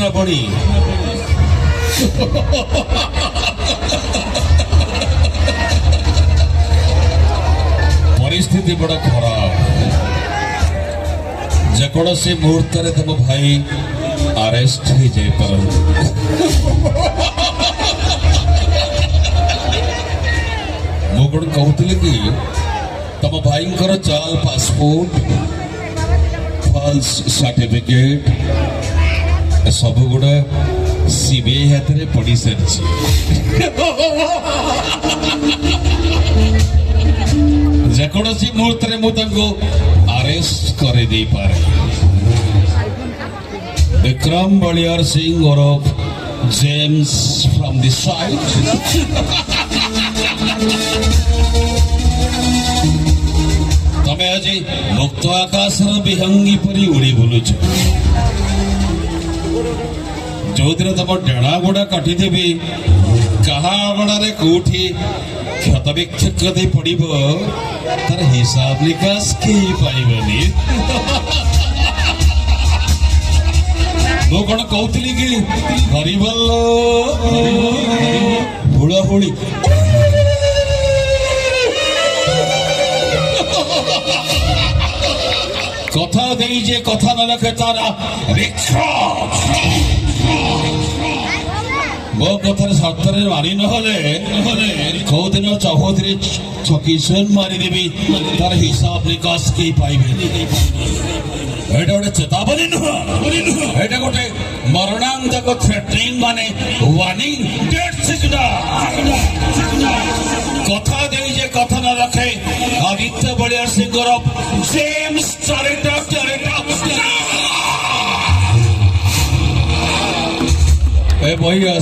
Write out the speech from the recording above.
कृष्णापणी परिस्थिति बड़ा खराब जेकोसी मुहूर्त तुम भाई अरेस्ट हो जाए मुझे कहते कि तुम भाई चाल पासपोर्ट फॉल्स सर्टिफिकेट सब गुड़ा सीबीआई हाथ में पड़ी सारी जेकोसी मुहूर्त मुझे अरेस्ट कर दे पारे विक्रम बलियार सिंह ओरफ जेम्स फ्रॉम द साइड तमे आज मुक्त आकाश विहंगी परी उड़ी बुलुच जो दिन तुम डेणा गुड़ा काटिदेवी कहा अगड़े कौटी क्षत विक्षत पड़ तार हिसाब निकास कहीं पाइबनी कौन कहती कि हरिबल हुड़ाहुड़ी कथा दे जे कथा न रखे तारा मो कथार स्वार्थरे मारी नौदिन चौधरी किशन मारिदेवी तार हिसाब निकास कहीं पाइबे गोटे चेतावनी नुह गोटे मरणांतक थ्रेटनिंग माने वार्निंग डेट सिग्नल कथा दे जे कथा न रखे आदित्य बलियार सिंह जेम्स ए भैया